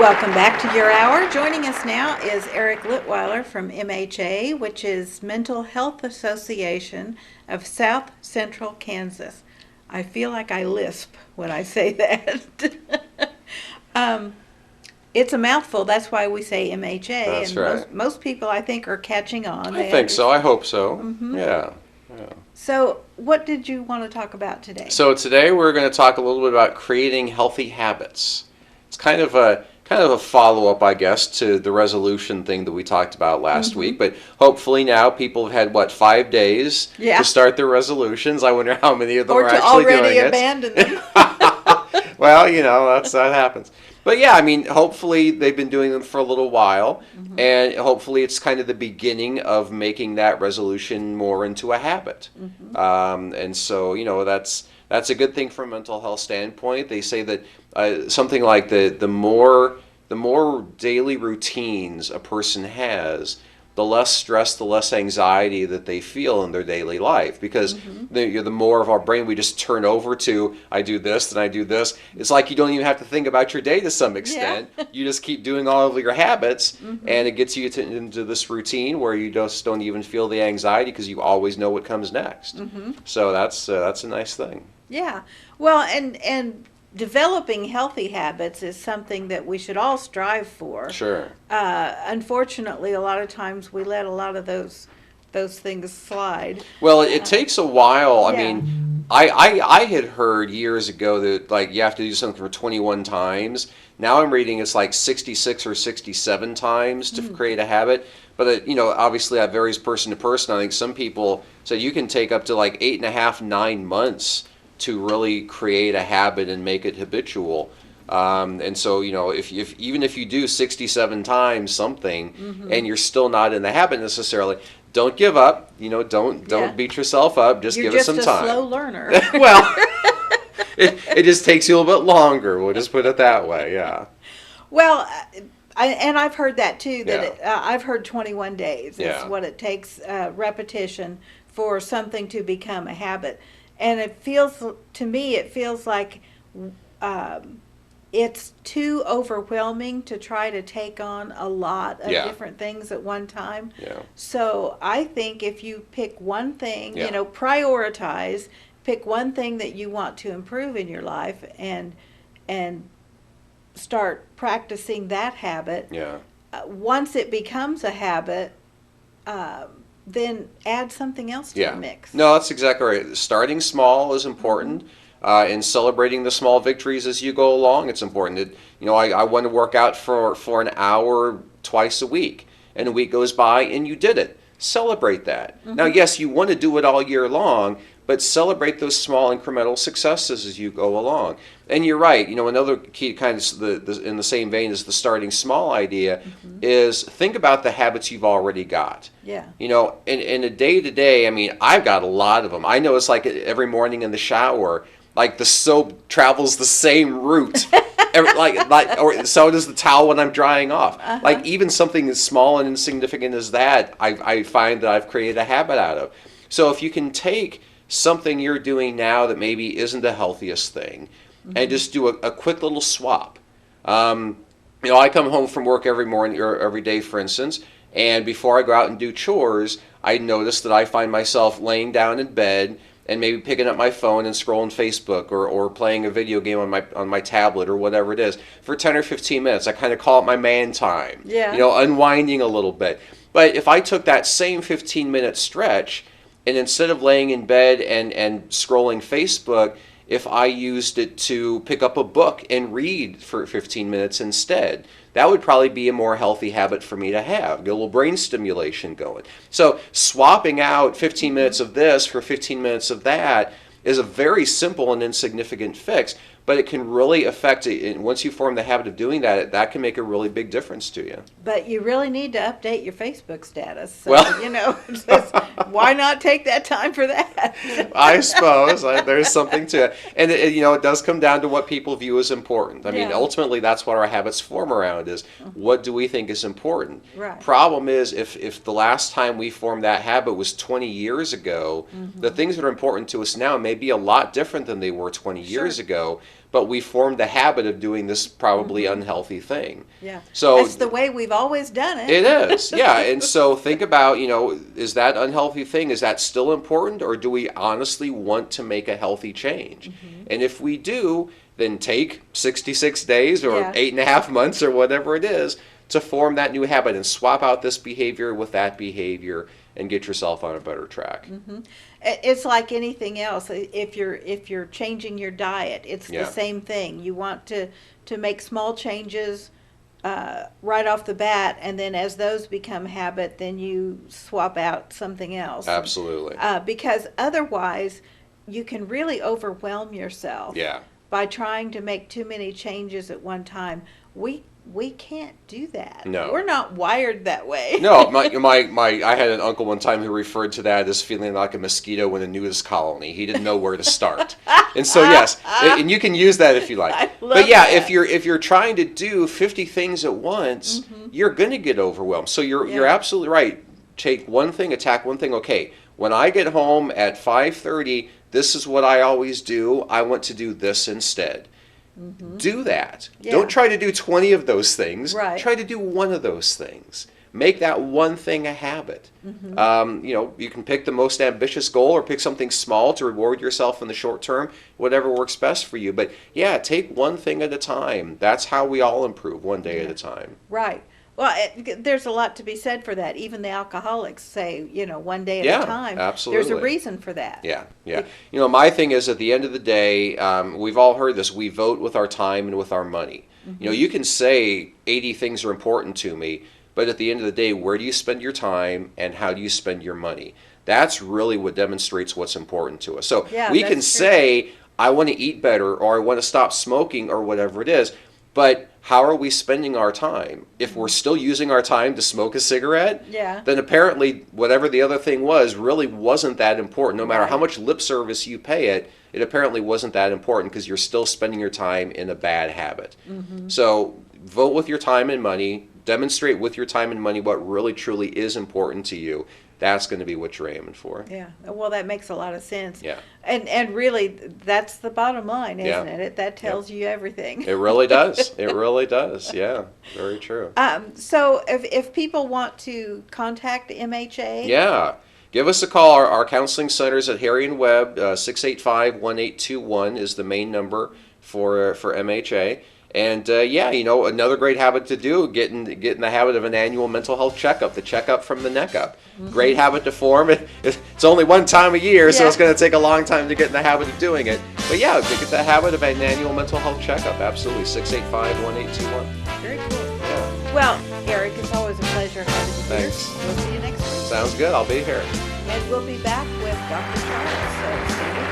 Welcome back to Your Hour. Joining us now is Eric Litweiler from MHA, which is Mental Health Association of South Central Kansas. I feel like I lisp when I say that. It's a mouthful. That's why we say MHA. That's and right. most people, I think, are catching on. I think so. I hope so. Yeah. So, what did you want to talk about today? So today we're going to talk a little bit about creating healthy habits. It's kind of a follow-up, I guess, to the resolution thing that we talked about last week. But hopefully now people have had 5 days Yeah. to start their resolutions. I wonder how many of them or are to actually doing already it. abandon them. Well, that happens. But yeah, I mean, hopefully they've been doing them for a little while, and hopefully it's kind of the beginning of making that resolution more into a habit. And so, that's a good thing from a mental health standpoint. They say that something like the more daily routines a person has, the less stress, the less anxiety that they feel in their daily life. Because the more of our brain we just turn over to, I do this, then I do this. It's like you don't even have to think about your day to some extent. Yeah. You just keep doing all of your habits, and it gets you into this routine where you just don't even feel the anxiety because you always know what comes next. So that's a nice thing. Yeah. Well, and developing healthy habits is something that we should all strive for. Sure. Unfortunately, a lot of times we let a lot of those things slide. Well, it takes a while. I Yeah. mean, I had heard years ago that you have to do something for 21 times. Now I'm reading it's 66 or 67 times to create a habit. But obviously that varies person to person. I think some people say you can take up to 8.5, 9 months to really create a habit and make it habitual. And so, if even if you do 67 times something and you're still not in the habit necessarily, don't give up. Don't Yeah. beat yourself up. Just You're give it some just a time. slow learner. Well, it just takes you a little bit longer. We'll just put it that way. Yeah. Well, I've heard that too. That Yeah. I've heard 21 days is Yeah. what it takes repetition for something to become a habit, and to me it feels like it's too overwhelming to try to take on a lot of Yeah. different things at one time. Yeah. So I think if you pick one thing, Yeah. prioritize, pick one thing that you want to improve in your life, and start practicing that habit. Yeah. Once it becomes a habit, then add something else to the mix. No, that's exactly right. Starting small is important, and celebrating the small victories as you go along. It's important. I want to work out for an hour twice a week, and a week goes by and you did it. Celebrate that. Now, yes, you want to do it all year long, but celebrate those small incremental successes as you go along. And you're right. Another key kind of in the same vein as the starting small idea is think about the habits you've already got. Yeah. In a day to day, I mean, I've got a lot of them. I know it's like every morning in the shower, the soap travels the same route. Or so does the towel when I'm drying off. Even something as small and insignificant as that, I find that I've created a habit out of. So if you can take something you're doing now that maybe isn't the healthiest thing, and just do a quick little swap. I come home from work every morning or every day, for instance, and before I go out and do chores, I notice that I find myself laying down in bed and maybe picking up my phone and scrolling Facebook or playing a video game on my tablet or whatever it is for 10 or 15 minutes. I kind of call it my man time. Yeah. Unwinding a little bit. But if I took that same 15-minute stretch, and instead of laying in bed and scrolling Facebook, if I used it to pick up a book and read for 15 minutes instead, that would probably be a more healthy habit for me to have. Get a little brain stimulation going. So swapping out 15 minutes of this for 15 minutes of that is a very simple and insignificant fix, but it can really affect it. And once you form the habit of doing that, that can make a really big difference to you. But you really need to update your Facebook status. So, Well- why not take that time for that? I suppose there's something to it, and it does come down to what people view as important. I mean, Yeah. ultimately, that's what our habits form around: is what do we think is important. Right. Problem is, if the last time we formed that habit was 20 years ago, the things that are important to us now may be a lot different than they were 20 years ago. but we formed the habit of doing this probably unhealthy thing. Yeah. So That's the way we've always done it. it is, yeah. And so think about, is that unhealthy thing, is that still important, or do we honestly want to make a healthy change? And if we do, then take 66 days or Yeah. 8.5 months or whatever it is to form that new habit and swap out this behavior with that behavior and get yourself on a better track. It's like anything else. If you're changing your diet, it's Yeah. the same thing. You want to make small changes right off the bat, and then as those become habit, then you swap out something else. Absolutely. Because otherwise, you can really overwhelm yourself Yeah. by trying to make too many changes at one time. We can't do that. No. We're not wired that way. No, I had an uncle one time who referred to that as feeling like a mosquito in a nudist colony. He didn't know where to start. And so yes, and you can use that if you like. I love But yeah, that. if you're trying to do 50 things at once, you're going to get overwhelmed. So you're Yeah. absolutely right. Take one thing, attack one thing. Okay, when I get home at 5:30, this is what I always do. I want to do this instead. Do that. Yeah. Don't try to do 20 of those things. Right. Try to do one of those things. Make that one thing a habit. You can pick the most ambitious goal or pick something small to reward yourself in the short term, whatever works best for you. But yeah, take one thing at a time. That's how we all improve, one day at a time. Right. Well, there's a lot to be said for that. Even the alcoholics say, one day at Yeah, a time. absolutely. There's a reason for that. Yeah, yeah. My thing is at the end of the day, we've all heard this, we vote with our time and with our money. You can say 80 things are important to me, but at the end of the day, where do you spend your time and how do you spend your money? That's really what demonstrates what's important to us. So Yeah, we that's can true. say, I want to eat better or I want to stop smoking or whatever it is, but how are we spending our time? If we're still using our time to smoke a cigarette, Yeah. then apparently whatever the other thing was really wasn't that important. No matter how Right. much lip service you pay it, it apparently wasn't that important because you're still spending your time in a bad habit. So vote with your time and money. Demonstrate with your time and money what really truly is important to you. That's going to be what you're aiming for. Yeah. Well, that makes a lot of sense. Yeah. And really, that's the bottom line, Yeah. isn't it? That tells you everything. It really does. It really does. Yeah. Very true. So if people want to contact MHA, Yeah. Give us a call. Our counseling centers at Harry and Webb, 685-1821 is the main number for MHA. And another great habit to do, get in the habit of an annual mental health checkup, the checkup from the neck up. Great habit to form. It's only one time a year, so Yeah. it's going to take a long time to get in the habit of doing it. But yeah, get the habit of an annual mental health checkup. Absolutely, 685-1821. very cool. Yeah, Well, Eric, it's always a pleasure having you here. Thanks. We'll see you next week. sounds good. I'll be here. And we'll be back with Dr. Charles. So stay tuned.